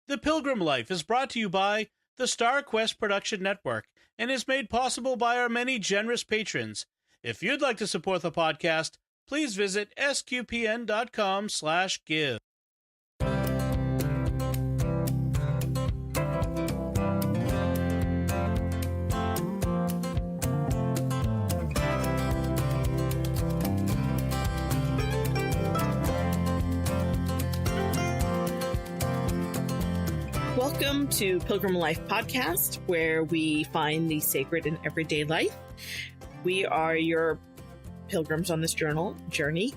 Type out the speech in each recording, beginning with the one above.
The Pilgrim Life is brought to you by the Star Quest Production Network and is made possible by our many generous patrons. If you'd like to support the podcast, please visit sqpn.com/give. Welcome to Pilgrim Life Podcast, where we find the sacred in everyday life. We are your pilgrims on this journey.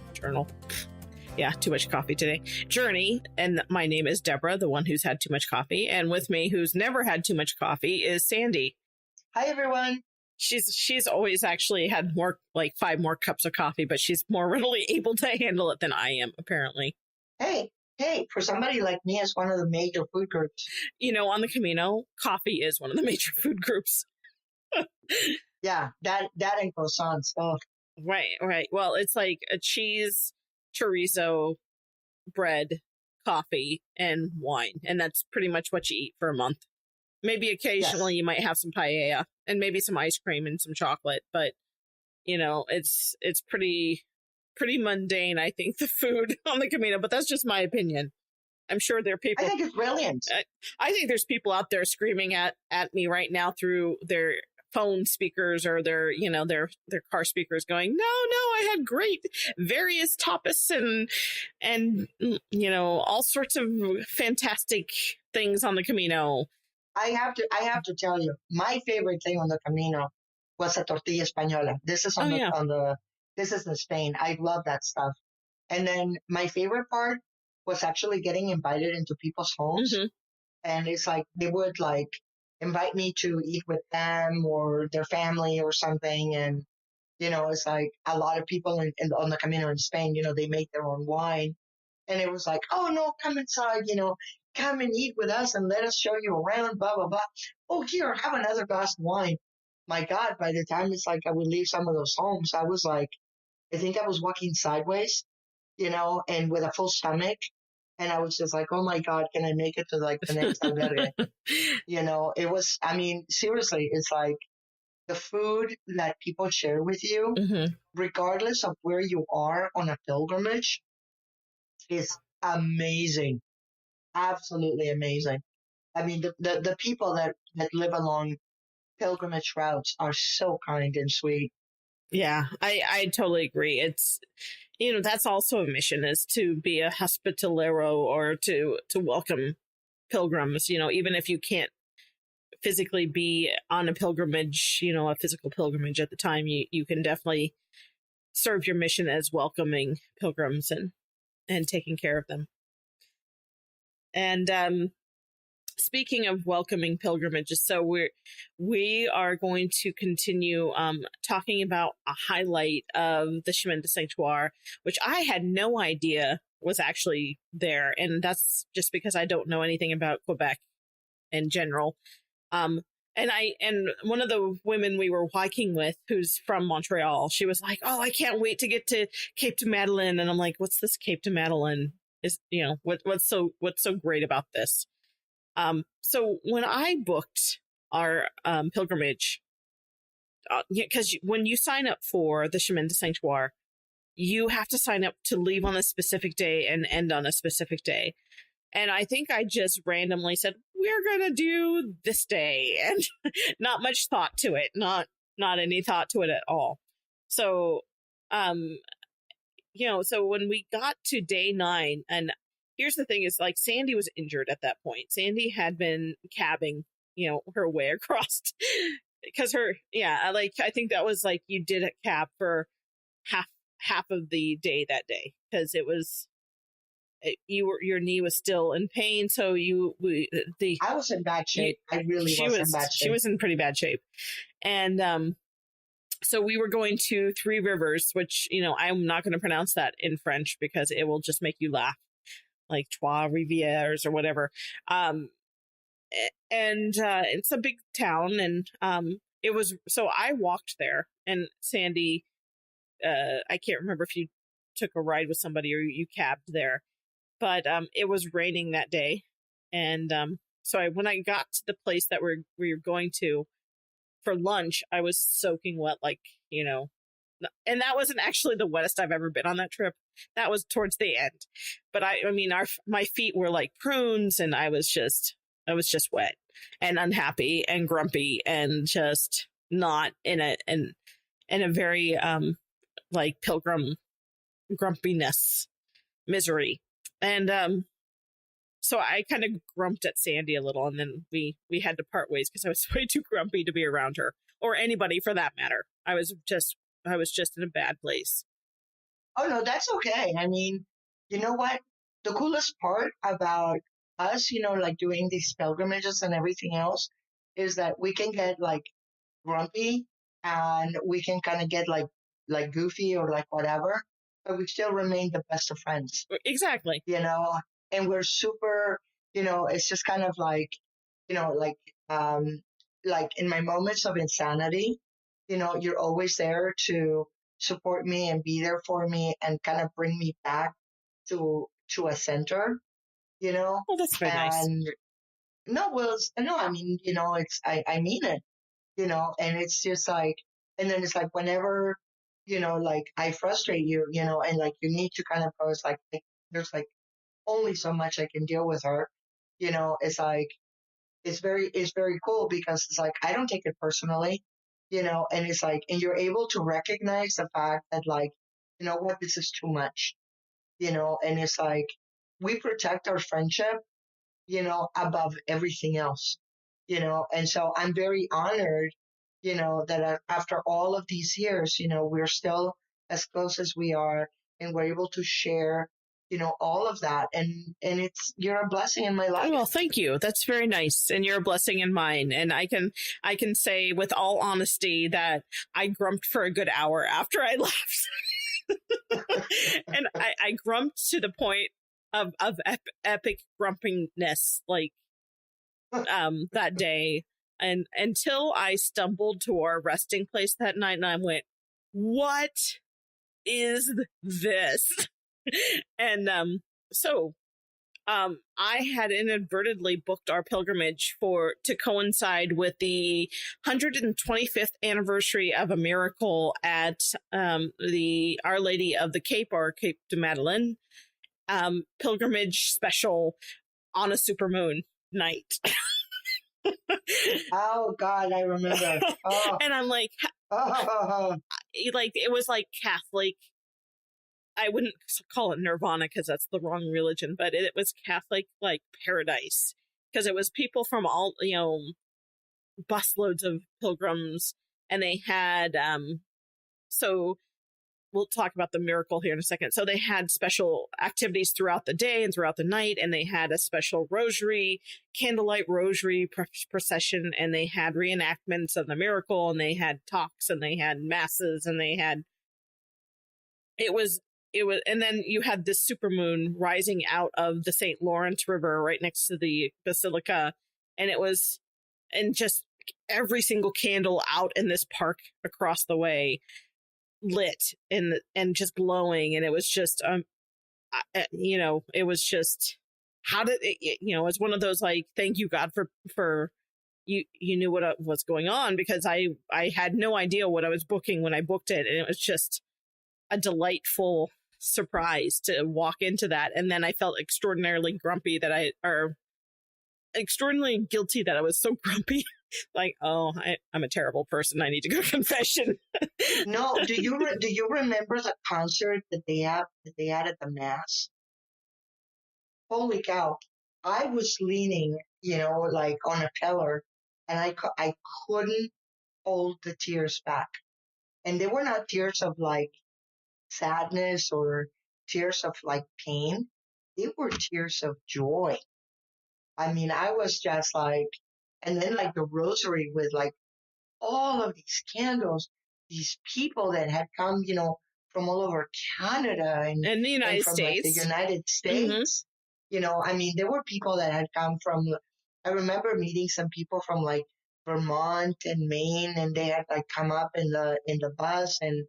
Yeah, too much coffee today. Journey, and my name is Deborah, the one who's had too much coffee. And with me, who's never had too much coffee, is Sandy. Hi, everyone. She's always actually had more, like 5 more cups of coffee, but she's more readily able to handle it than I am, apparently. Hey, for somebody like me, it's one of the major food groups. You know, on the Camino, coffee is one of the major food groups. Yeah, that and croissants. Oh. Right. Well, it's like a cheese, chorizo, bread, coffee, and wine. And that's pretty much what you eat for a month. Maybe occasionally You might have some paella and maybe some ice cream and some chocolate. But, you know, it's pretty mundane, I think, the food on the Camino. But that's just my opinion. I'm sure there are people. I think it's brilliant. I think there's people out there screaming at me right now through their phone speakers or their car speakers going, no, I had great various tapas and all sorts of fantastic things on the Camino. I have to tell you, my favorite thing on the Camino was a tortilla española. This is this is in Spain. I love that stuff. And then my favorite part was actually getting invited into people's homes. Mm-hmm. And it's like they would invite me to eat with them or their family or something. And, it's like a lot of people on the Camino in Spain, they make their own wine. And it was like, oh, no, come inside, come and eat with us and let us show you around, blah, blah, blah. Oh, here, have another glass of wine. My God, by the time it's like I would leave some of those homes, I was like, I think I was walking sideways, and with a full stomach. And I was just like, oh my God, can I make it to the next albergue? It was, seriously, it's like the food that people share with you, mm-hmm. regardless of where you are on a pilgrimage, is amazing. Absolutely amazing. I mean, the people that live along pilgrimage routes are so kind and sweet. Yeah, I totally agree. It's, that's also a mission, is to be a hospitalero or to welcome pilgrims, even if you can't physically be on a pilgrimage, a physical pilgrimage at the time, you can definitely serve your mission as welcoming pilgrims and taking care of them. And speaking of welcoming pilgrimages, so we are going to continue talking about a highlight of the Chemin de Sanctuaire, which I had no idea was actually there, and that's just because I don't know anything about Quebec in general. And one of the women we were hiking with, who's from Montreal, she was like, "Oh, I can't wait to get to Cape de Madeleine," and I'm like, "What's this Cape de Madeleine? Is what's so great about this?" So when I booked our pilgrimage, because when you sign up for the Chemin de Sanctuaire, you have to sign up to leave on a specific day and end on a specific day. And I think I just randomly said, we're going to do this day, and not much thought to it, not any thought to it at all. So, so when we got to day 9, and here's the thing is, like, Sandy was injured at that point. Sandy had been cabbing, her way across because I think that was like, you did a cab for half of the day that day, because it was, your knee was still in pain. So I was in bad shape. I really was in bad shape. She was in pretty bad shape. And, so we were going to Three Rivers, which, I'm not going to pronounce that in French because it will just make you laugh, like Trois Rivières or whatever. And it's a big town, and it was, so I walked there, and Sandy, I can't remember if you took a ride with somebody or you cabbed there, but it was raining that day, And so when I got to the place that we were going to for lunch, I was soaking wet, like, and that wasn't actually the wettest I've ever been on that trip. That was towards the end. But I mean, my feet were like prunes, and I was just wet and unhappy and grumpy and just not in a very like Pilgrim grumpiness misery. And so I kind of grumped at Sandy a little, and then we had to part ways because I was way too grumpy to be around her or anybody for that matter. I was just in a bad place. Oh no, that's okay. I mean, you know what? The coolest part about us, like doing these pilgrimages and everything else, is that we can get like grumpy and we can kind of get like goofy or like whatever, but we still remain the best of friends. Exactly. And we're super, it's just kind of like, like in my moments of insanity, you're always there to support me and be there for me and kind of bring me back to a center, Oh, that's very nice. No, well, no, I mean, I mean it, and it's just like, and then it's like whenever, like I frustrate you, and like you need to kind of go, it's like there's like only so much I can deal with her, it's like, it's very cool because it's like, I don't take it personally, and it's like, and you're able to recognize the fact that like, you know what, this is too much, and it's like, we protect our friendship, above everything else, and so I'm very honored, that after all of these years, we're still as close as we are and we're able to share, all of that. And you're a blessing in my life. Well, thank you. That's very nice. And you're a blessing in mine. And I can say with all honesty that I grumped for a good hour after I left. And I grumped to the point of epic grumpiness, like, that day. And until I stumbled to our resting place that night and I went, what is this? And so I had inadvertently booked our pilgrimage to coincide with the 125th anniversary of a miracle at the Our Lady of the Cape, or Cape de Madeleine, pilgrimage special on a supermoon night. Oh God, I remember. Oh. And I'm like, like it was like Catholic. I wouldn't call it Nirvana because that's the wrong religion, but it was Catholic like paradise because it was people from all, busloads of pilgrims, and they had so we'll talk about the miracle here in a second. So they had special activities throughout the day and throughout the night, and they had a special rosary, candlelight rosary procession, and they had reenactments of the miracle, and they had talks, and they had masses, and they had it was, and then you had this supermoon rising out of the St. Lawrence River right next to the basilica, and it was, and just every single candle out in this park across the way lit and just glowing, and it was just it was just, how did it, it's one of those like, thank you God for you knew what was going on, because I had no idea what I was booking when I booked it, and it was just a delightful surprise to walk into that. And then I felt extraordinarily extraordinarily guilty that I was so grumpy. Like, oh, I'm a terrible person. I need to go to confession. No, do you remember the concert that they had at the Mass? Holy cow! I was leaning, like on a pillar, and I couldn't hold the tears back, and they were not tears of like sadness or tears of like pain. They were tears of joy. I mean, I was just like, and then like the rosary with like all of these candles, these people that had come, from all over Canada and the United from States. like the United States. Mm-hmm. I mean, there were people that had come from, I remember meeting some people from like Vermont and Maine, and they had like come up in the bus, and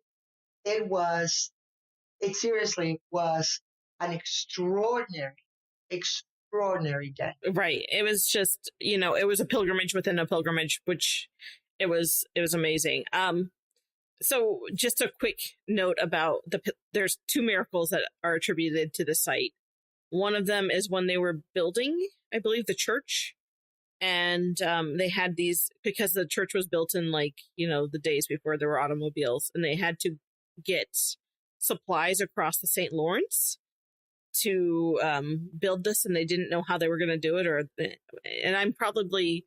it seriously was an extraordinary extraordinary day. Right. It was just, it was a pilgrimage within a pilgrimage, which it was amazing. So just a quick note about there's two miracles that are attributed to the site. One of them is when they were building, I believe, the church. And they had these, because the church was built in the days before there were automobiles, and they had to get supplies across the St. Lawrence to build this, and they didn't know how they were going to do it. And I'm probably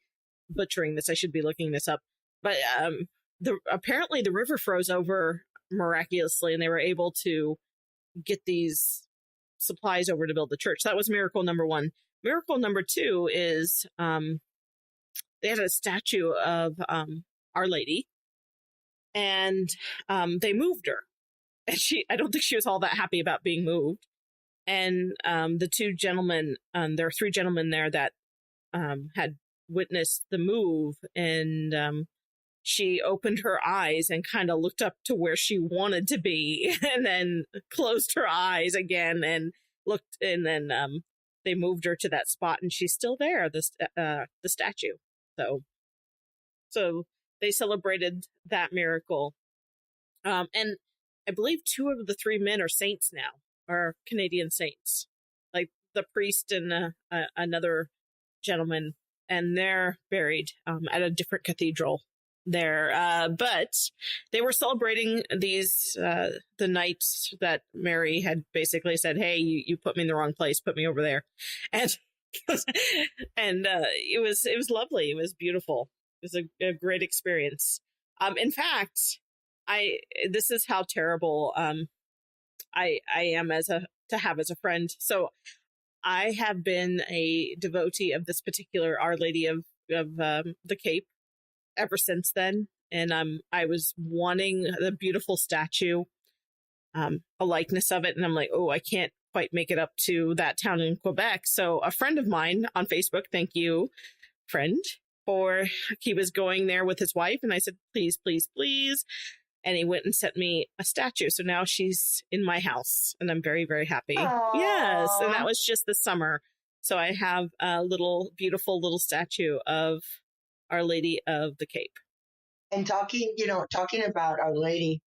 butchering this. I should be looking this up. But apparently the river froze over miraculously, and they were able to get these supplies over to build the church. That was miracle number one. Miracle number two is they had a statue of Our Lady, and they moved her. And I don't think she was all that happy about being moved. And the two gentlemen, there are three gentlemen there that had witnessed the move, and she opened her eyes and kind of looked up to where she wanted to be, and then closed her eyes again and looked, and then they moved her to that spot, and she's still there, the statue. So they celebrated that miracle. And I believe two of the three men are saints now, are Canadian saints, like the priest and another gentleman, and they're buried at a different cathedral there. But they were celebrating these, the nights that Mary had basically said, hey, you put me in the wrong place, put me over there. And, and it was lovely. It was beautiful. It was a great experience. In fact, this is how terrible, I am as a friend. So I have been a devotee of this particular Our Lady of the Cape ever since then. And I was wanting the beautiful statue, a likeness of it. And I'm like, oh, I can't quite make it up to that town in Quebec. So a friend of mine on Facebook, thank you, friend, he was going there with his wife. And I said, please, please, please. And he went and sent me a statue. So now she's in my house, and I'm very, very happy. Aww. Yes. And that was just this summer. So I have a beautiful little statue of Our Lady of the Cape. And talking about Our Lady,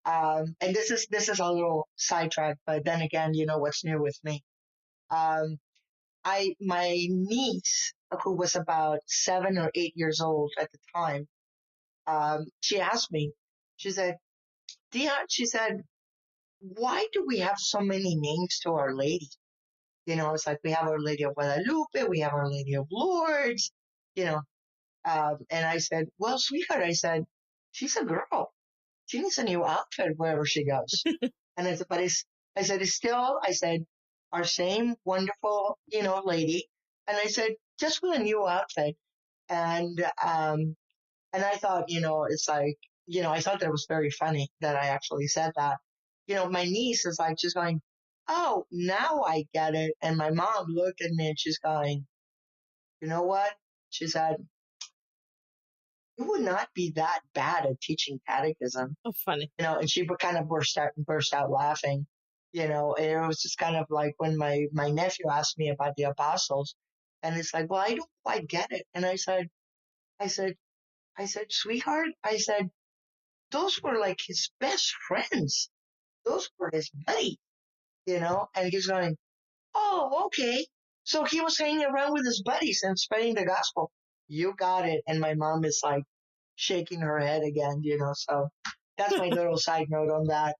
and this is a little sidetrack, but then again, what's new with me. My niece, who was about 7 or 8 years old at the time, she asked me, she said, Dia, she said, why do we have so many names to Our Lady? It's like we have Our Lady of Guadalupe, we have Our Lady of Lourdes, and I said, well, sweetheart, I said, she's a girl. She needs a new outfit wherever she goes. And I said, it's still our same wonderful, lady. And I said, just with a new outfit. And I thought, it's like, I thought that was very funny that I actually said that. My niece is like, she's going, oh, now I get it. And my mom looked at me and she's going, you know what? She said, you would not be that bad at teaching catechism. Oh, funny. And she kind of burst out laughing. It was just kind of like when my nephew asked me about the apostles, and it's like, well, I don't quite get it. And I said, sweetheart, I said, those were like his best friends. Those were his buddies, and he's going, oh, okay. So he was hanging around with his buddies and spreading the gospel. You got it. And my mom is like shaking her head again, so that's my little side note on that.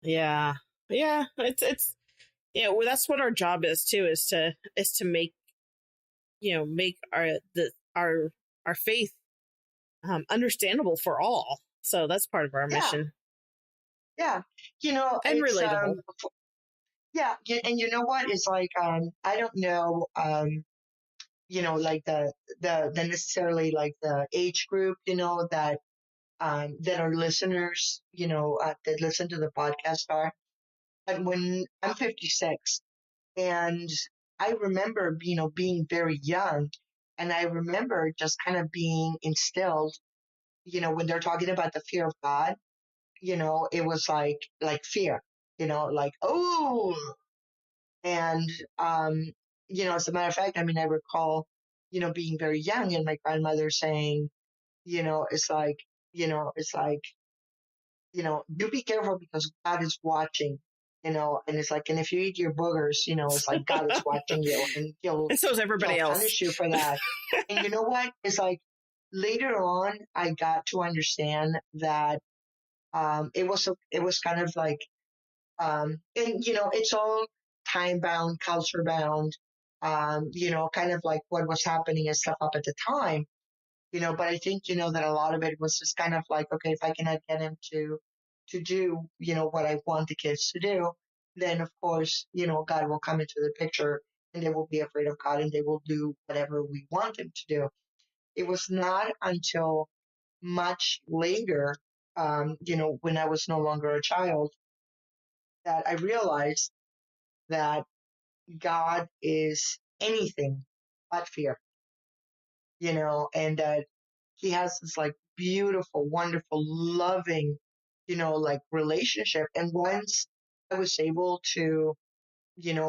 Yeah. Yeah. It's, well, that's what our job is too, is to make, make our faith understandable for all. So that's part of our mission. Yeah. And relatable. Yeah. And you know what? It's like, I don't know, like the necessarily like the age group, that our listeners, that listen to the podcast are. But when I'm 56, and I remember, being very young, and I remember just kind of being instilled, when they're talking about the fear of God, it was like fear, like, oh, and as a matter of fact, I mean, I recall, being very young and my grandmother saying, it's like, it's like, you be careful because God is watching, and it's like, and if you eat your boogers, it's like God is watching you and and so is everybody else. punish you for that. And you know what? It's like later on, I got to understand that it was kind of like, and it's all time bound, culture bound, kind of like what was happening and stuff up at the time. But I think, that a lot of it was just kind of like, okay, if I cannot get him to do, what I want the kids to do, then of course, God will come into the picture and they will be afraid of God and they will do whatever we want them to do. It was not until much later, when I was no longer a child, that I realized that God is anything but fear, and that he has this like beautiful, wonderful, loving, like relationship. And once I was able to,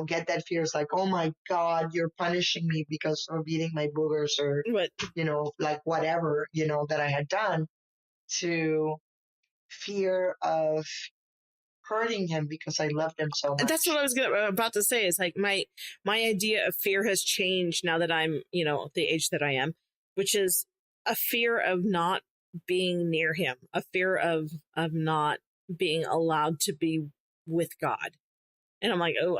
get that fear, it's like, oh my God, you're punishing me because of eating my boogers or, What? like whatever, that I had done, to fear of hurting him because I loved him so much. That's what I was about to say. Is like my idea of fear has changed now that I'm, the age that I am, which is a fear of not being near him, a fear of not being allowed to be with God. And I'm like, oh,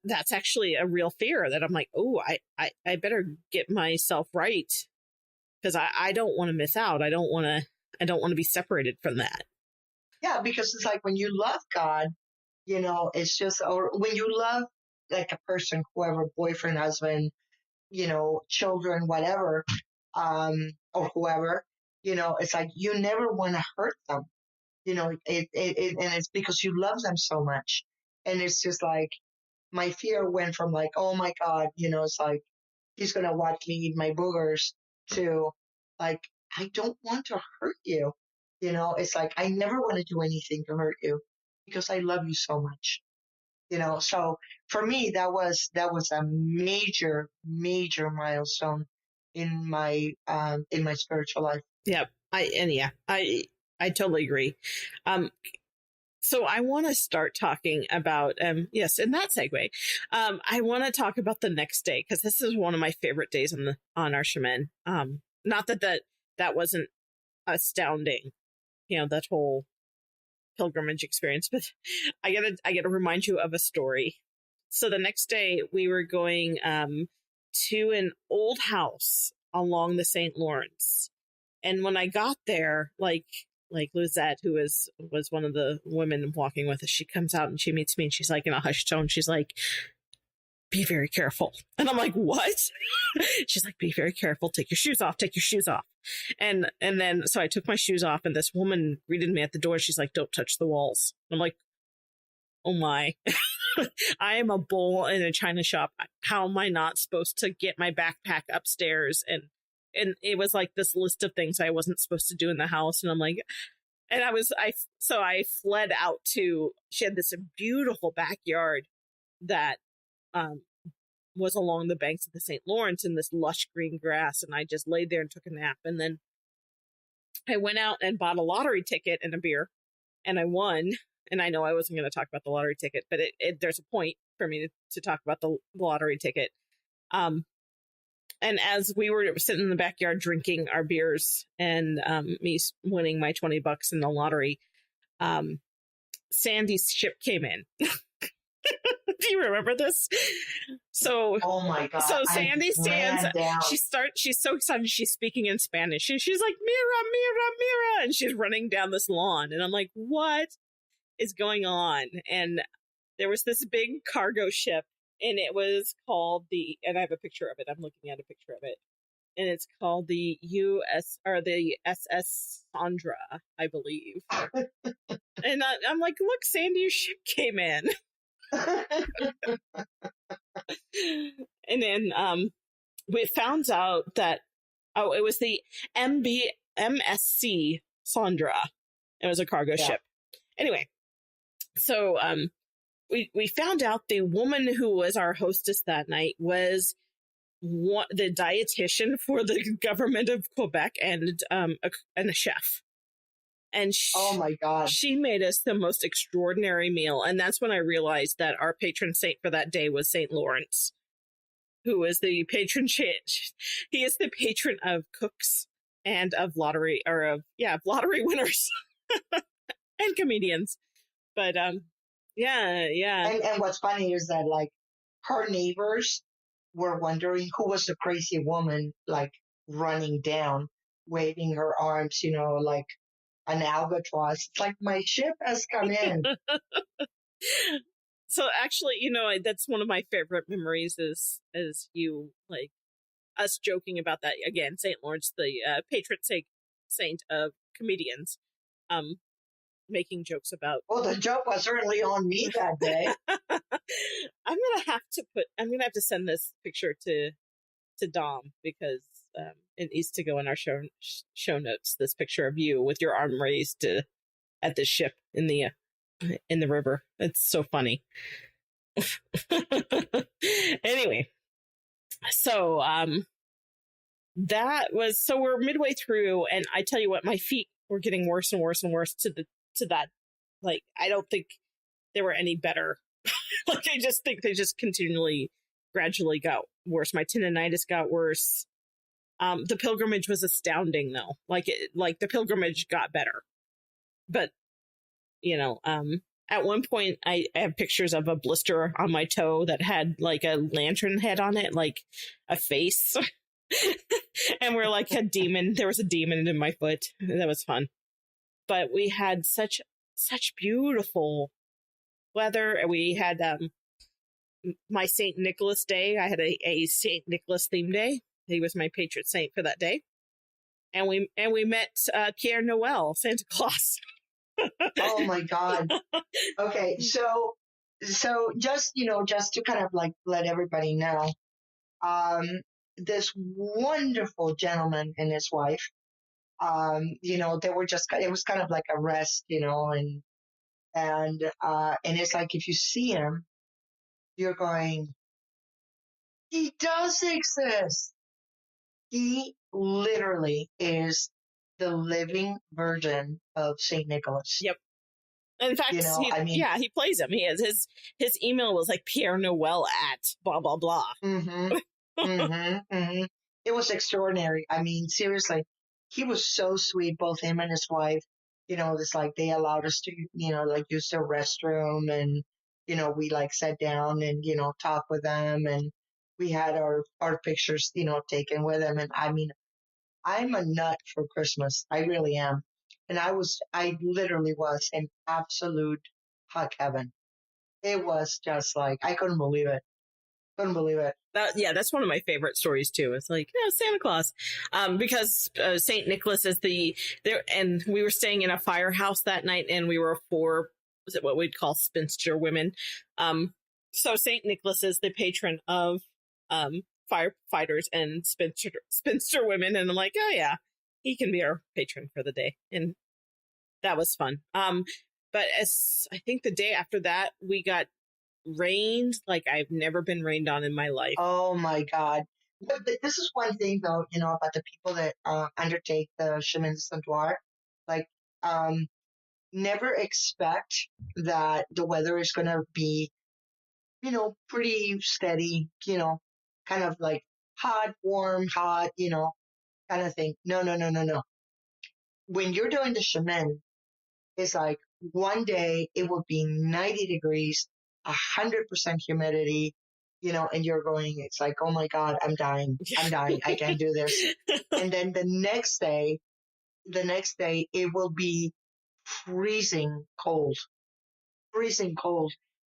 that's actually a real fear that I'm like, oh, I better get myself right because I don't want to miss out. I don't want to be separated from that. Yeah, because it's like when you love God, it's just, or when you love like a person, whoever, boyfriend, husband, children, whatever, or whoever, it's like you never want to hurt them, and it's because you love them so much. And it's just like my fear went from like, oh my God, it's like he's going to watch me eat my boogers to like, I don't want to hurt you. It's like, I never want to do anything to hurt you because I love you so much. So for me, that was a major, major milestone in my spiritual life. Yeah. I totally agree. So I want to start talking about, yes, in that segue, I want to talk about the next day, because this is one of my favorite days on our Chemin. Not that wasn't astounding, that whole pilgrimage experience, but I gotta remind you of a story. So the next day we were going to an old house along the St. Lawrence. And when I got there, like Lizette, who was one of the women walking with us, she comes out and she meets me and she's like, in a hushed tone, she's like, be very careful. And I'm like, what? She's like, be very careful. Take your shoes off. Take your shoes off. And then, so I took my shoes off and this woman greeted me at the door. She's like, don't touch the walls. I'm like, oh my, I am a bull in a china shop. How am I not supposed to get my backpack upstairs? And it was like this list of things I wasn't supposed to do in the house. And I'm like, and I fled out to, she had this beautiful backyard that was along the banks of the St. Lawrence in this lush green grass. And I just laid there and took a nap. And then I went out and bought a lottery ticket and a beer and I won. And I know I wasn't going to talk about the lottery ticket, but there's a point for me to talk about the lottery ticket. And as we were sitting in the backyard drinking our beers and me winning my $20 in the lottery, Sandy's ship came in. Do you remember this? So, oh my God! So Sandy stands. She's so excited. She's speaking in Spanish. She's like, "Mira, mira, mira," and she's running down this lawn. And I'm like, "What is going on?" And there was this big cargo ship. And it was called and I have a picture of it. I'm looking at a picture of it. And it's called the the SS Sandra, I believe. And I'm like, look, Sandy's ship came in. And then we found out that, it was the MSC Sandra. It was a cargo ship. Anyway, so we found out the woman who was our hostess that night was the dietitian for the government of Quebec and a chef. And oh my God, she made us the most extraordinary meal. And that's when I realized that our patron saint for that day was St. Lawrence, who is the patron. He is the patron of cooks and of lottery winners and comedians. But yeah. And what's funny is that like her neighbors were wondering who was the crazy woman like running down, waving her arms, like an albatross. It's like my ship has come in. So actually, that's one of my favorite memories is you like us joking about that again. St. Lawrence, the patron saint of comedians, making jokes about. Well, the joke was certainly on me that day. I'm gonna have to send this picture to Dom because it needs to go in our show notes. This picture of you with your arm raised at the ship in the river. It's so funny. Anyway, so so we're midway through, and I tell you what, my feet were getting worse and worse and worse to that. Like, I don't think they were any better. Like, I just think they just gradually got worse. My tendonitis got worse. The pilgrimage was astounding, though. Like the pilgrimage got better, but at one point I have pictures of a blister on my toe that had like a lantern head on it, like a face, and we're like there was a demon in my foot. That was fun, but we had such beautiful weather. We had my St. Nicholas Day. I had a St. Nicholas theme day. He was my patron saint for that day. And we met Pierre Noel, Santa Claus. Oh my God. Okay. So just to kind of like let everybody know, this wonderful gentleman and his wife, they were it was kind of like a rest, and it's like, if you see him, you're going, he does exist. He literally is the living version of St. Nicholas. Yep. In fact, he plays him. He has his email was like Pierre Noel at blah, blah, blah. Mm-hmm. Mm-hmm. Mm-hmm. It was extraordinary. I mean, seriously, he was so sweet, both him and his wife. It's like they allowed us to, like use their restroom, and, we like sat down and, talked with them, and we had our pictures, taken with them. And I mean, I'm a nut for Christmas. I really am. And I literally was in absolute hug heaven. It was just like, I couldn't believe it. That's one of my favorite stories too. It's like, Santa Claus, because St. Nicholas is there, and we were staying in a firehouse that night, and we were was it what we'd call spinster women? So St. Nicholas is the patron of firefighters and spinster women, and I'm like, oh yeah, he can be our patron for the day, and that was fun. But I think the day after that, we got rained like I've never been rained on in my life. Oh my God. But this is one thing though, about the people that undertake the Chemin Sanctuaire. Like, never expect that the weather is going to be, pretty steady, kind of like hot, warm, hot, kind of thing. No. When you're doing the Chemin, it's like one day it will be 90 degrees, 100% humidity, and you're going, it's like, oh my God, I'm dying. I can't do this. And then the next day, it will be freezing cold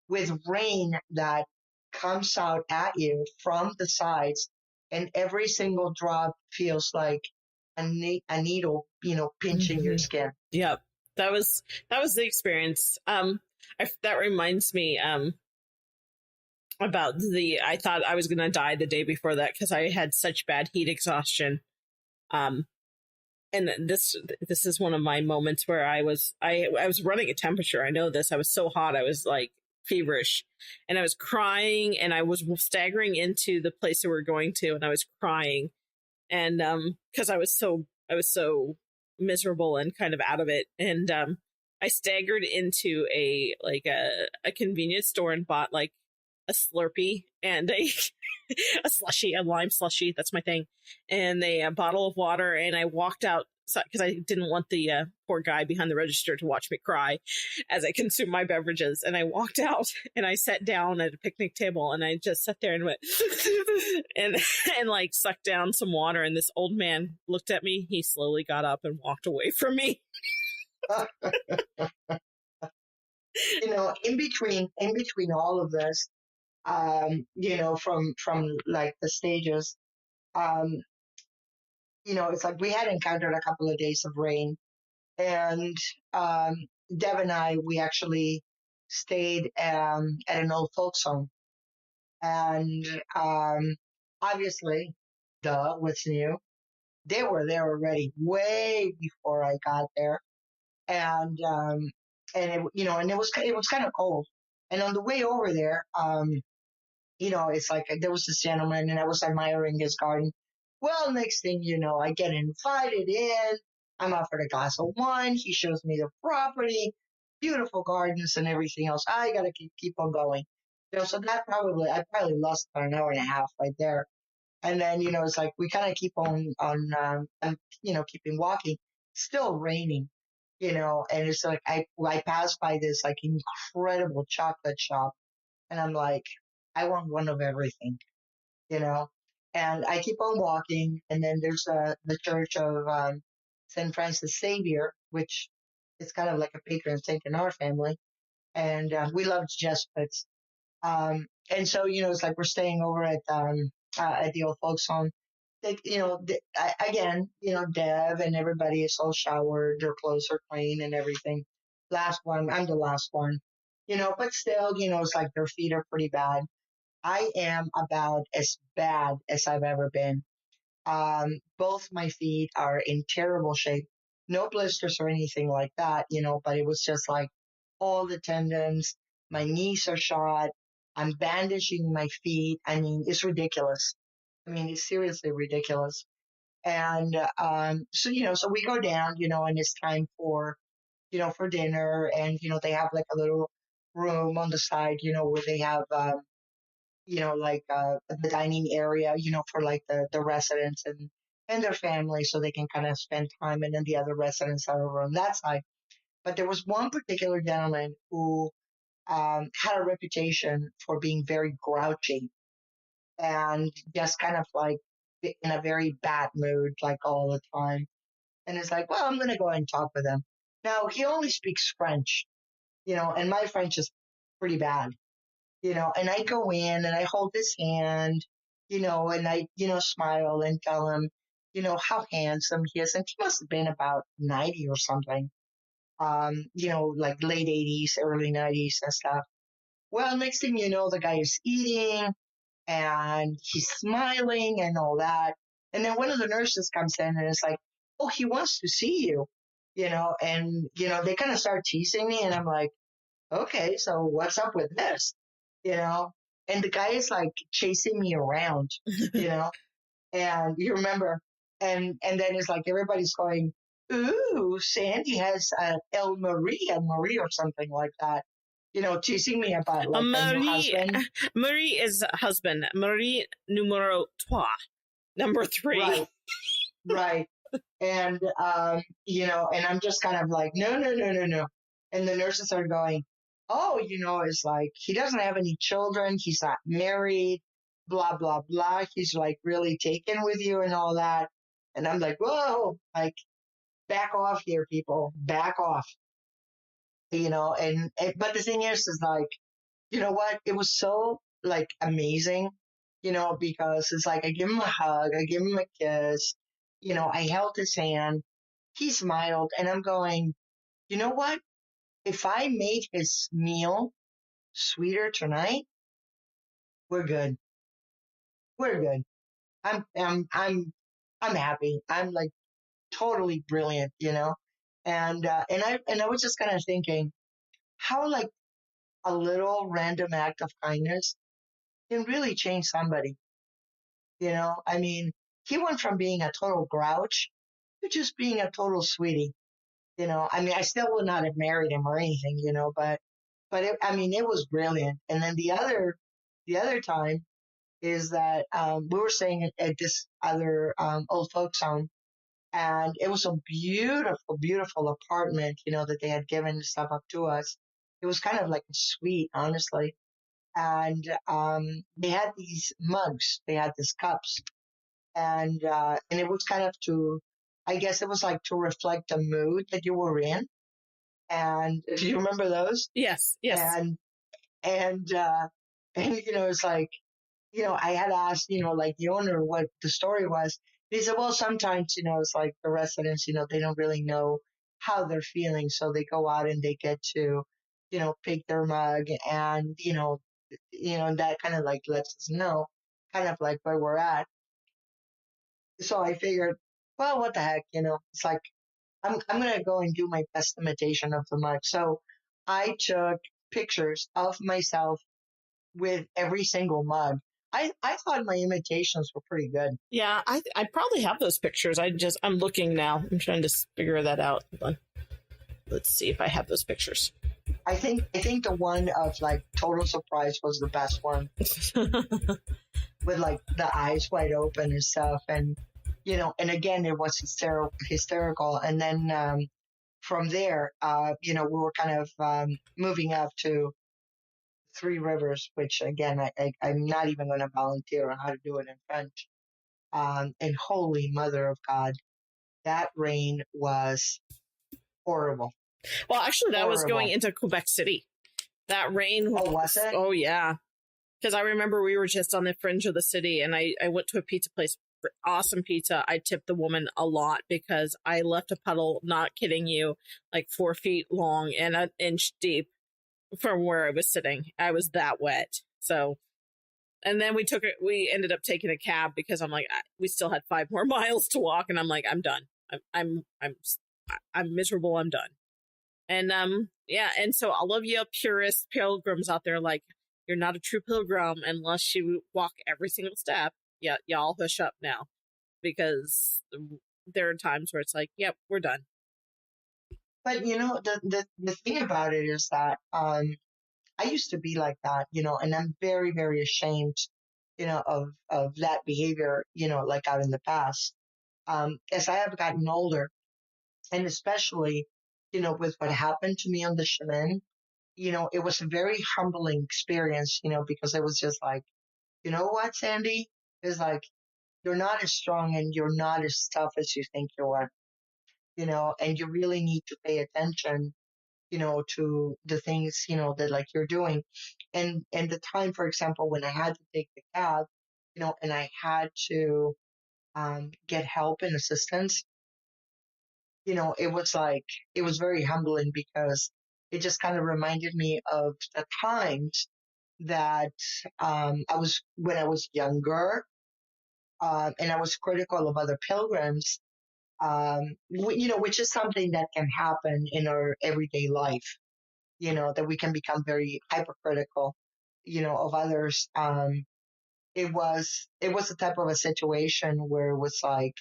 with rain that comes out at you from the sides, and every single drop feels like a needle, pinching your skin. Yep. That was the experience. That reminds me about I thought I was going to die the day before that because I had such bad heat exhaustion. And this is one of my moments where I was running a temperature. I know this. I was so hot. I was like feverish, and I was crying, and I was staggering into the place that we were going to, and I was crying, and because I was so miserable and kind of out of it, and I staggered into a convenience store and bought like a Slurpee and a slushy, a lime slushy. That's my thing. And a bottle of water. And I walked out because I didn't want the poor guy behind the register to watch me cry as I consumed my beverages. And I walked out and I sat down at a picnic table and I just sat there and went and like sucked down some water. And this old man looked at me. He slowly got up and walked away from me. In between all of this, from like the stages, it's like we had encountered a couple of days of rain, and Deb and I, we actually stayed at an old folks home, and obviously, what's new? They were there already way before I got there, and and it was kind of cold, and on the way over there, it's like there was this gentleman and I was admiring his garden. Well, next thing you know, I get invited in. I'm offered a glass of wine. He shows me the property, beautiful gardens and everything else. I got to keep on going. So I probably lost about an hour and a half right there. And then, it's like we kind of keep on, keeping walking. Still raining, and it's like I passed by this like incredible chocolate shop, and I'm like, I want one of everything, and I keep on walking, and then there's the Church of St. Francis Xavier, which is kind of like a patron saint in our family, and we loved Jesuits. And so, it's like we're staying over at the old folks home. Again, Dev and everybody is all showered, their clothes are clean and everything. Last one, I'm the last one, but still, it's like their feet are pretty bad. I am about as bad as I've ever been. Both my feet are in terrible shape. No blisters or anything like that, but it was just like all the tendons. My knees are shot. I'm bandaging my feet. I mean, it's ridiculous. I mean, it's seriously ridiculous. And so we go down, and it's time for dinner. And, they have like a little room on the side, where they have the dining area, for like the residents and their family, so they can kind of spend time. And then the other residents are over on that side. But there was one particular gentleman who had a reputation for being very grouchy and just kind of like in a very bad mood, like all the time. And it's like, well, I'm going to go and talk with him. Now, he only speaks French, and my French is pretty bad. And I go in and I hold his hand, and I, smile and tell him, how handsome he is. And he must have been about 90 or something, like late 80s, early 90s and stuff. Well, next thing you know, the guy is eating and he's smiling and all that. And then one of the nurses comes in and is like, oh, he wants to see you, and, they kind of start teasing me. And I'm like, okay, so what's up with this? And the guy is like chasing me around, and you remember, and then it's like everybody's going, ooh, Sandy has Marie or something like that, teasing me about like a new husband. Marie is husband. Marie numero trois, number 3. Right. And, and I'm just kind of like, no. And the nurses are going, oh, it's like, he doesn't have any children. He's not married, blah, blah, blah. He's like really taken with you and all that. And I'm like, whoa, like, back off here, people, back off, but the thing is like, you know what? It was so like amazing, because it's like, I give him a hug, I give him a kiss, I held his hand, he smiled, and I'm going, you know what? If I made his meal sweeter tonight, we're good. We're good. I'm happy. I'm like totally brilliant, and I was just kind of thinking how like a little random act of kindness can really change somebody. I mean, he went from being a total grouch to just being a total sweetie. I mean, I still would not have married him or anything, but I mean, it was brilliant. And then the other time is that we were staying at this other old folks home, and it was a beautiful, beautiful apartment, that they had given stuff up to us. It was kind of like a suite, honestly. And they had these mugs, they had these cups, and it was kind of I guess it was like to reflect the mood that you were in. And do you remember those? Yes. And it's like, I had asked, like the owner what the story was. He said, well, sometimes, it's like the residents, they don't really know how they're feeling. So they go out and they get to, pick their mug, and, and that kind of like lets us know kind of like where we're at. So I figured, well, what the heck, it's like, I'm going to go and do my best imitation of the mug. So I took pictures of myself with every single mug. I thought my imitations were pretty good. Yeah, I probably have those pictures. I'm looking now. I'm trying to figure that out. Let's see if I have those pictures. I think the one of like total surprise was the best one. With like the eyes wide open and stuff, and and again it was hysterical. And then from there, we were kind of moving up to Three Rivers, which again, I'm not even going to volunteer on how to do it in French. And holy mother of God, that rain was horrible. Well, actually, that was going into Quebec City. That rain was it? Oh, yeah. Because I remember we were just on the fringe of the city, and I went to a pizza place, awesome pizza. I tipped the woman a lot because I left a puddle, not kidding you, like 4 feet long and an inch deep from where I was sitting. I was that wet. So, and then we ended up taking a cab because I'm like, we still had 5 more miles to walk, and I'm like, I'm done. I'm miserable. I'm done. And yeah, and so all of you purist pilgrims out there, like, you're not a true pilgrim unless you walk every single step. Yeah, y'all hush up now, because there are times where it's like, yep, we're done. But the thing about it is that I used to be like that, and I'm very, very ashamed, of that behavior, like out in the past. As I have gotten older, and especially, with what happened to me on the Chemin, it was a very humbling experience, because it was just like, you know what, Sandy? It's like, you're not as strong and you're not as tough as you think you are, and you really need to pay attention, to the things, that like you're doing. And the time, for example, when I had to take the cab, and I had to get help and assistance, it was very humbling, because it just kind of reminded me of the times that when I was younger, and I was critical of other pilgrims, which is something that can happen in our everyday life, that we can become very hypercritical, of others. It was the type of a situation where it was like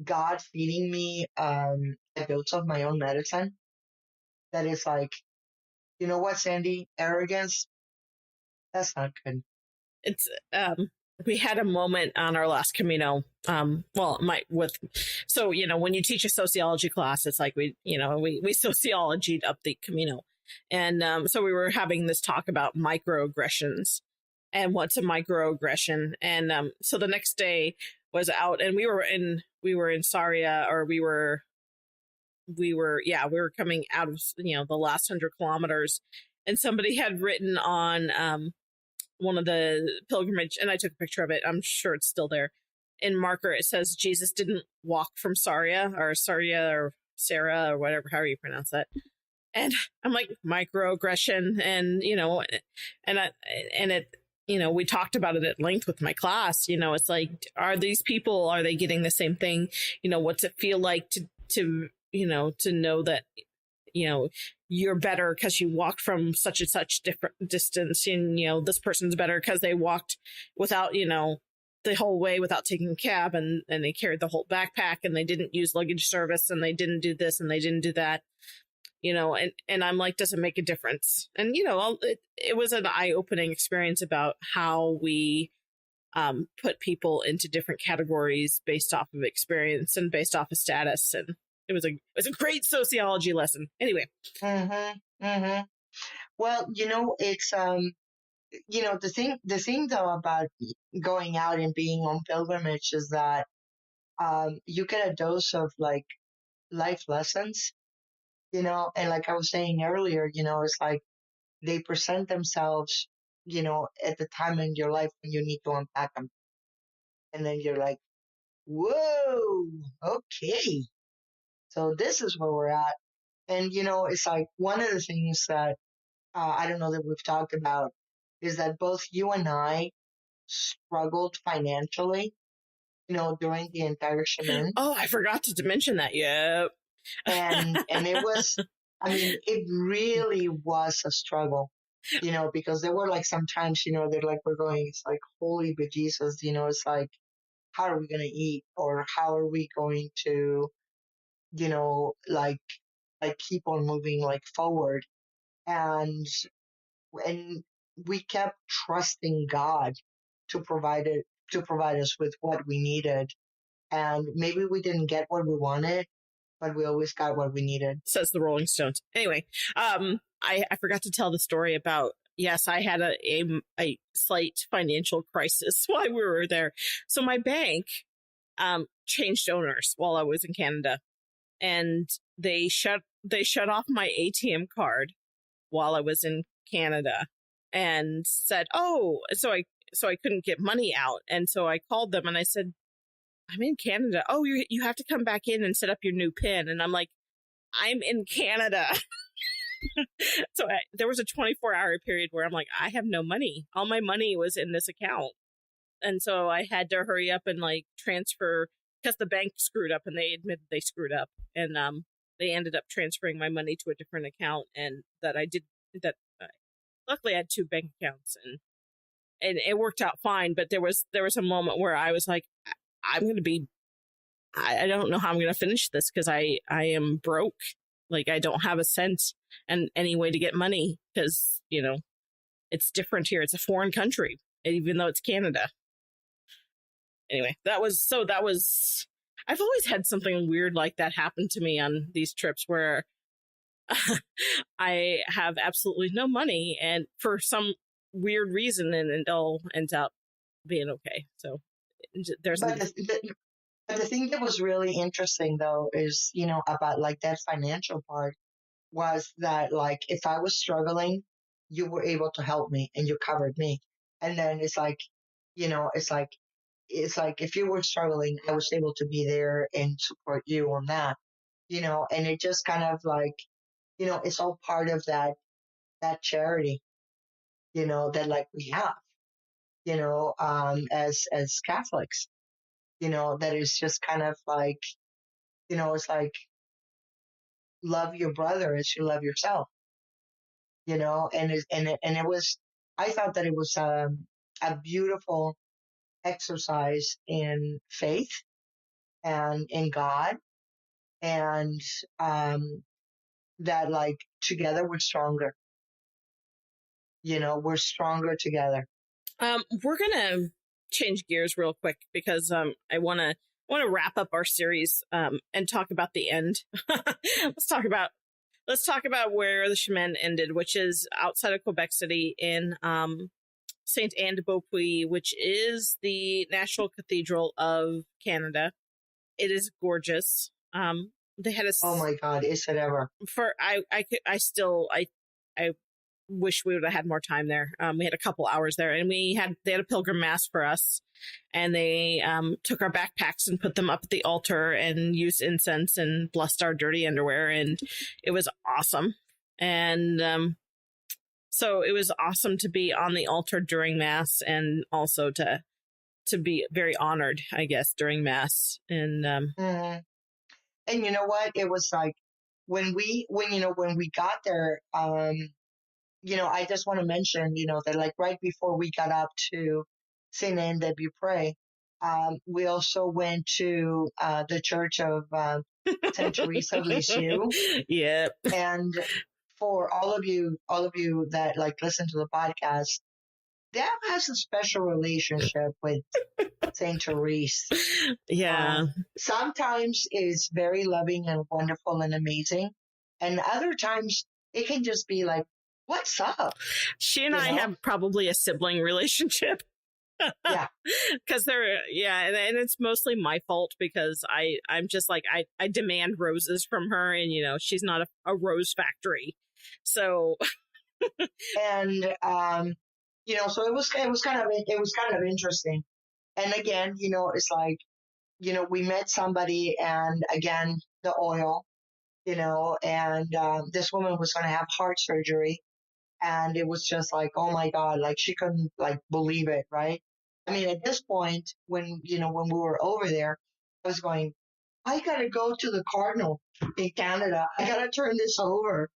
God feeding me a dose of my own medicine. That is like, you know what, Sandy? Arrogance, that's not good. It's we had a moment on our last Camino. When you teach a sociology class, it's like we sociologied up the Camino, and so we were having this talk about microaggressions and what's a microaggression. And so the next day was out, and we were in Saria, or we were coming out of the last 100 kilometers, and somebody had written on one of the pilgrimage, and I took a picture of it, I'm sure it's still there, in marker. It says Jesus didn't walk from Saria or Sarah or whatever, however you pronounce that. And I'm like, microaggression, and we talked about it at length with my class. It's like, are they getting the same thing? What's it feel like to know that you're better because you walked from such and such different distance, and this person's better because they walked without the whole way without taking a cab, and they carried the whole backpack, and they didn't use luggage service, and they didn't do this and they didn't do that. And I'm like, does it make a difference? And, it was an eye-opening experience about how we put people into different categories based off of experience and based off of status. And it was a great sociology lesson. Anyway. Mm-hmm. Mm-hmm. Well, it's, the thing though about going out and being on pilgrimage is that you get a dose of like life lessons. And like I was saying earlier, it's like they present themselves, at the time in your life when you need to unpack them. And then you're like, whoa, okay. So this is where we're at. And, it's like one of the things that I don't know that we've talked about is that both you and I struggled financially, during the entire Chemin. Oh, I forgot to mention that. Yep. And it was, it really was a struggle, because there were like sometimes, they're like, we're going, it's like, holy bejesus, it's like, how are we going to eat? Or how are we going to, like keep on moving like forward? And we kept trusting God to provide us with what we needed. And maybe we didn't get what we wanted, but we always got what we needed. Says the Rolling Stones. Anyway, I forgot to tell the story about, yes, I had a slight financial crisis while we were there. So my bank changed owners while I was in Canada, and they shut off my ATM card while I was in Canada, and said, oh, so I couldn't get money out. And so I called them and I said, I'm in Canada. Oh, you have to come back in and set up your new PIN. And I'm like, I'm in Canada. So there was a 24-hour period where I'm like, I have no money. All my money was in this account. And so I had to hurry up and like transfer, because the bank screwed up, and they admitted they screwed up. And they ended up transferring my money to a different account, and luckily I had 2 bank accounts, and it worked out fine. But there was a moment where I was like, I don't know how I'm going to finish this, because I am broke. Like, I don't have a cent and any way to get money, because, it's different here. It's a foreign country, even though it's Canada. Anyway, I've always had something weird like that happen to me on these trips where I have absolutely no money, and for some weird reason, and it all ends up being okay. So there's but the thing that was really interesting though is, about like that financial part was that like if I was struggling, you were able to help me and you covered me. And then it's like, it's like if you were struggling, I was able to be there and support you on that, and it just kind of like, it's all part of that charity, that like we have, as Catholics, that is just kind of like, it's like love your brother as you love yourself, and it was, I thought that it was a beautiful exercise in faith and in God, and that like together we're stronger. We're stronger together. We're gonna change gears real quick, because I want to wrap up our series and talk about the end. Let's talk about where the Chemin ended, which is outside of Quebec City in Saint Anne de Beaupre, which is the National Cathedral of Canada. It is gorgeous. They had oh my God, is it ever? I wish we would have had more time there. We had a couple hours there, and they had a pilgrim mass for us, and they took our backpacks and put them up at the altar and used incense and blessed our dirty underwear, and it was awesome. And so it was awesome to be on the altar during mass, and also to be very honored, I guess, during mass. And and you know what? It was like when we got there, I just want to mention, that like right before we got up to Chemin de Beaupre, we also went to the Church of Saint Teresa of Lisieux. Yep. And for all of you that like listen to the podcast, Deb has a special relationship with Saint Therese. Yeah. Sometimes is very loving and wonderful and amazing, and other times it can just be like, what's up? She and I have probably a sibling relationship. Yeah. Because and it's mostly my fault because I'm just like, I demand roses from her, and, she's not a rose factory. So. And, so it was kind of interesting. And again, it's like, we met somebody, and again, the oil, and this woman was going to have heart surgery. And it was just like, oh my God, like she couldn't like believe it, right? I mean, at this point, when we were over there, I was going, I got to go to the Cardinal in Canada. I got to turn this over,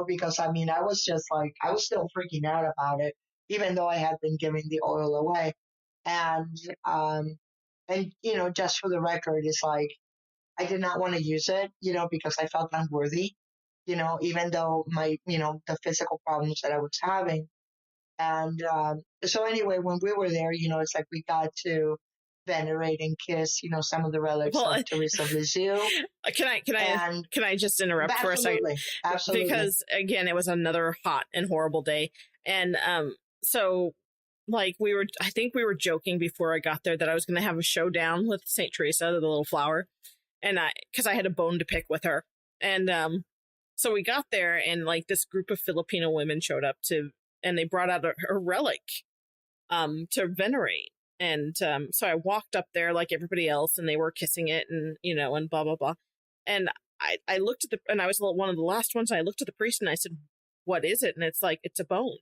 because I mean, I was just like, I was still freaking out about it, even though I had been giving the oil away. And, just for the record, it's like, I did not want to use it, because I felt unworthy, even though my, the physical problems that I was having. And so anyway, when we were there, it's like we got to venerate and kiss, some of the relics of Teresa of Lisieux. Can I just interrupt for a second? Absolutely. Because again, it was another hot and horrible day. And so like I think we were joking before I got there that I was going to have a showdown with Saint Teresa, the little flower. And because I had a bone to pick with her. And so we got there, and like this group of Filipino women showed up and they brought out a relic to venerate. And so I walked up there like everybody else, and they were kissing it, and and blah blah blah. And I looked at and I was one of the last ones. And I looked at the priest and I said, "What is it?" And it's like, "It's a bone."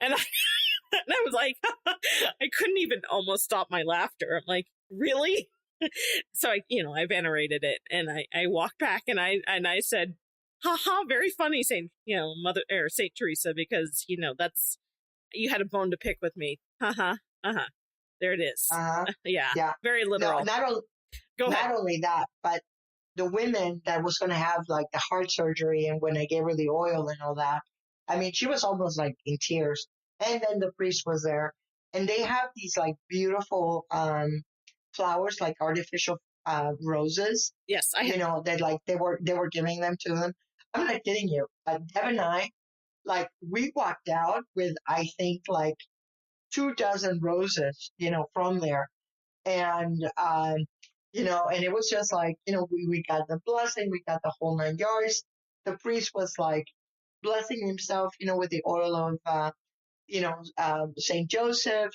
And I was like, I couldn't even almost stop my laughter. I'm like, really? So I venerated it, and I walked back, and I said, "Ha, very funny, Saint Teresa, because that's you had a bone to pick with me." There it is. Yeah. Very literal. No, not only that, but the women that was going to have like the heart surgery, and when I gave her the oil and all that, I mean, she was almost like in tears. And then the priest was there, and they have these like beautiful flowers, like artificial roses. Yes, that like they were giving them to them. I'm not kidding you. Deb and I, like, we walked out with, I think, like 24 roses, from there. And, and it was just like, we got the blessing, we got the whole 9 yards. The priest was like blessing himself, with the oil of, St. Joseph,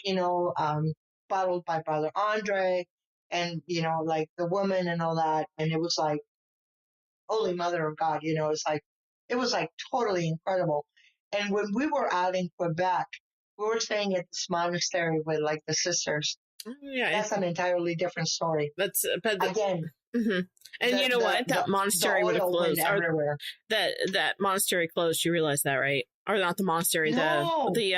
bottled by Brother Andre, and, like the woman and all that. And it was like, Holy Mother of God, it was like totally incredible. And when we were out in Quebec, we were staying at this monastery with like the sisters. Yeah, that's an entirely different story. But again, mm-hmm. And that monastery would have closed. Everywhere. That monastery closed. You realize that, right? Or not the monastery? No. The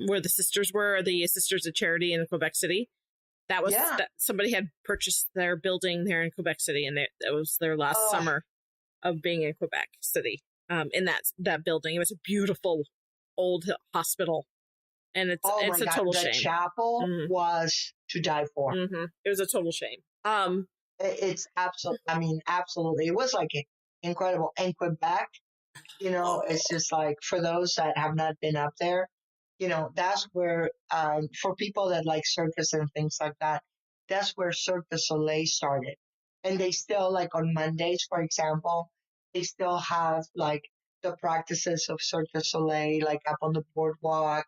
where the sisters were, the Sisters of Charity in Quebec City. That was somebody had purchased their building there in Quebec City, and that was their last summer of being in Quebec City. In that building, it was a beautiful old hospital, and it's a total shame. The chapel was to die for. Mm-hmm. It was a total shame. It's absolutely. I mean, absolutely. It was like incredible. And Quebec, it's just like, for those that have not been up there, that's where, for people that like circus and things like that, that's where Cirque du Soleil started. And they still, like on Mondays, for example, they still have like the practices of Cirque du Soleil, like up on the boardwalk.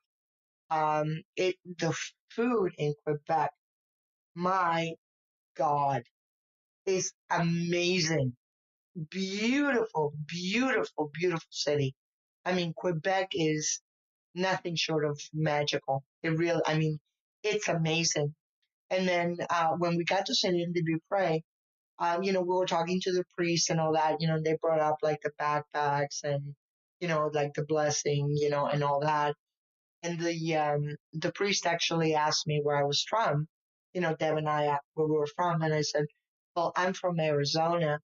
The food in Quebec, my God, is amazing. Beautiful, beautiful, beautiful city. I mean, Quebec is nothing short of magical. It's amazing. And then when we got to Saint-Anne-de-Beaupre, we were talking to the priest and all that, they brought up like the backpacks and, like the blessing, and all that. And the priest actually asked me where I was from, Deb and I, where we were from. And I said, well, I'm from Arizona.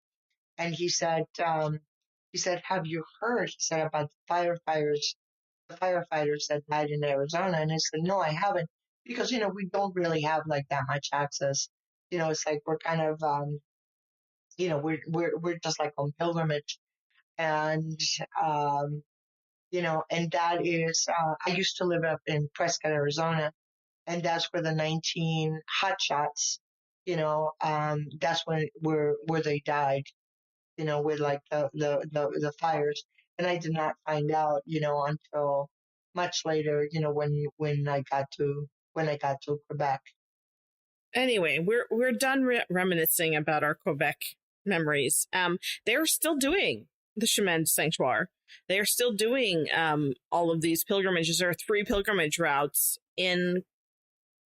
And he said, have you heard, he said, about the firefighters that died in Arizona? And I said, no, I haven't, because, we don't really have like that much access. It's like we're kind of, we're just like on pilgrimage. And, and that is, I used to live up in Prescott, Arizona, and that's where the 19 hotshots, that's where they died, with like the fires. And I did not find out, until much later, when I got to Quebec. Anyway, we're done reminiscing about our Quebec memories. They're still doing the Chemin de Sanctuaire. They are still doing all of these pilgrimages. There are 3 pilgrimage routes in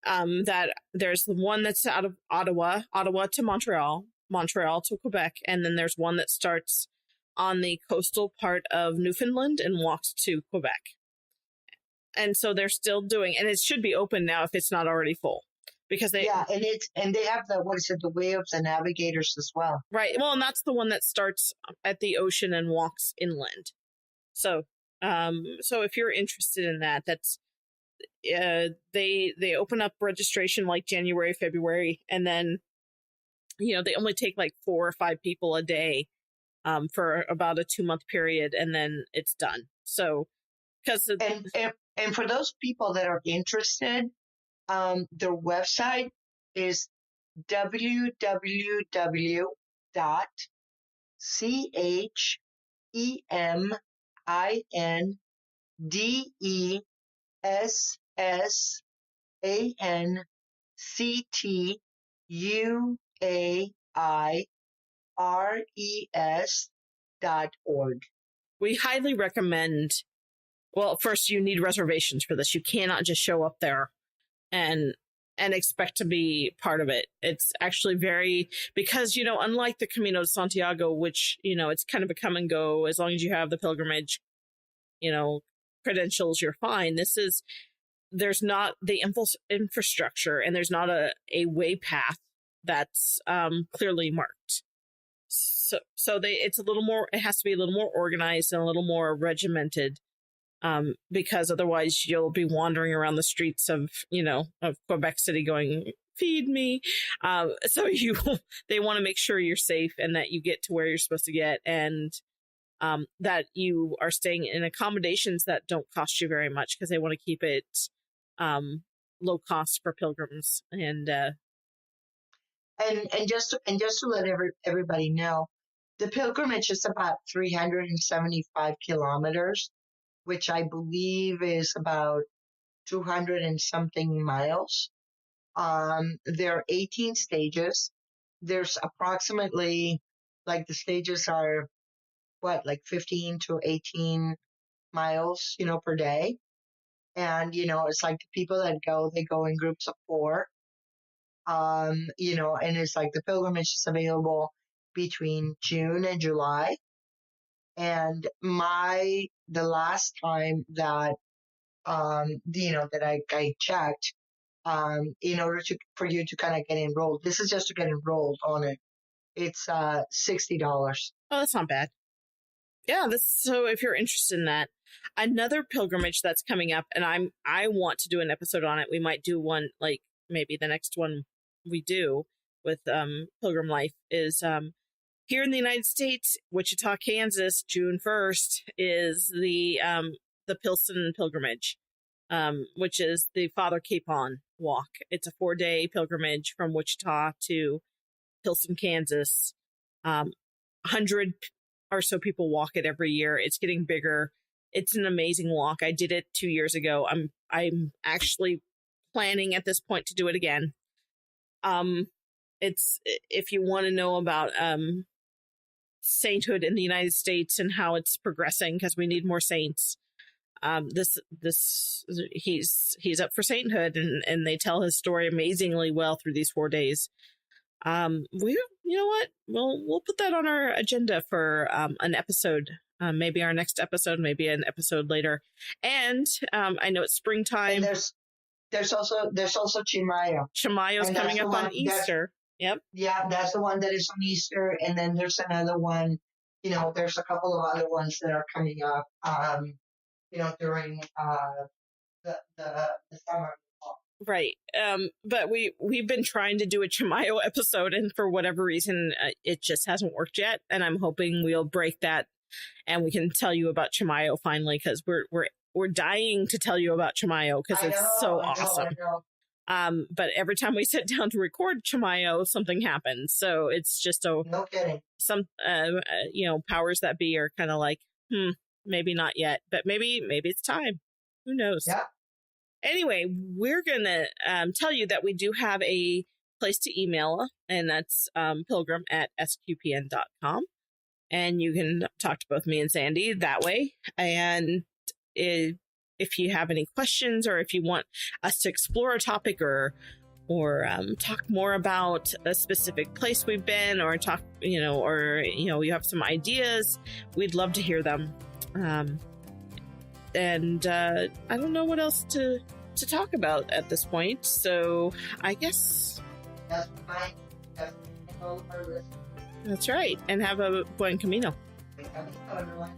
that. There's the one that's out of Ottawa to Montreal to Quebec, and then there's one that starts on the coastal part of Newfoundland and walks to Quebec. And so they're still doing, and it should be open now if it's not already full. Because they and they have the Way of the Navigators as well. Right. Well, and that's the one that starts at the ocean and walks inland. So if you're interested in that, that's they open up registration like January, February, and then they only take like 4 or 5 people a day for about a 2-month period, and then it's done. So and for those people that are interested, their website is CHEMINDESSANQUARES.org. We highly recommend. Well, first you need reservations for this. You cannot just show up there and expect to be part of it. It's actually because, unlike the Camino de Santiago, which, it's kind of a come and go, as long as you have the pilgrimage, credentials, you're fine. There's not the infrastructure, and there's not a way path that's clearly marked. So it's a little more, it has to be a little more organized and a little more regimented. Because otherwise you'll be wandering around the streets of Quebec City going, feed me. So they want to make sure you're safe and that you get to where you're supposed to get, and that you are staying in accommodations that don't cost you very much, because they want to keep it low cost for pilgrims. And just to let everybody know, the pilgrimage is about 375 kilometers, which I believe is about 200 and something miles. There are 18 stages. There's approximately, like, the stages are, 15 to 18 miles, per day. And, it's like the people that go, they go in groups of 4. And it's like the pilgrimage is available between June and July. And the last time that, that I checked, in order for you to kind of get enrolled, this is just to get enrolled on it, it's $60. Oh, that's not bad. Yeah, so if you're interested in that, another pilgrimage that's coming up, and I want to do an episode on it. We might do one, like maybe the next one we do with Pilgrim Life, is here in the United States, Wichita, Kansas, June 1st is the Pilsen pilgrimage, which is the Father Capon walk. It's a 4-day pilgrimage from Wichita to Pilsen, Kansas. 100 or so people walk it every year. It's getting bigger. It's an amazing walk. I did it 2 years ago. I'm actually planning at this point to do it again. It's, if you want to know about sainthood in the United States and how it's progressing, because we need more saints. He's up for sainthood, and they tell his story amazingly well through these 4 days. you know what? We'll put that on our agenda for an episode. Maybe our next episode, maybe an episode later. And I know it's springtime. And there's also Chimayo. Chimayo's coming up on Easter. Yep. Yeah, that's the one that is on Easter, and then there's another one. There's a couple of other ones that are coming up. During the summer. Right. But we've been trying to do a Chimayo episode, and for whatever reason, it just hasn't worked yet. And I'm hoping we'll break that, and we can tell you about Chimayo finally, because we're dying to tell you about Chimayo because it's so awesome. I know. But every time we sit down to record Chimayo, something happens. So it's just no kidding. Some powers that be are kind of like, maybe not yet, but maybe it's time. Who knows? Yeah. Anyway, we're going to tell you that we do have a place to email, and that's pilgrim@sqpn.com. And you can talk to both me and Sandy that way. And if you have any questions, or if you want us to explore a topic or talk more about a specific place we've been, or talk, you have some ideas, we'd love to hear them. And I don't know what else to talk about at this point. So I guess that's right. And have a buen camino. Buen camino, everyone.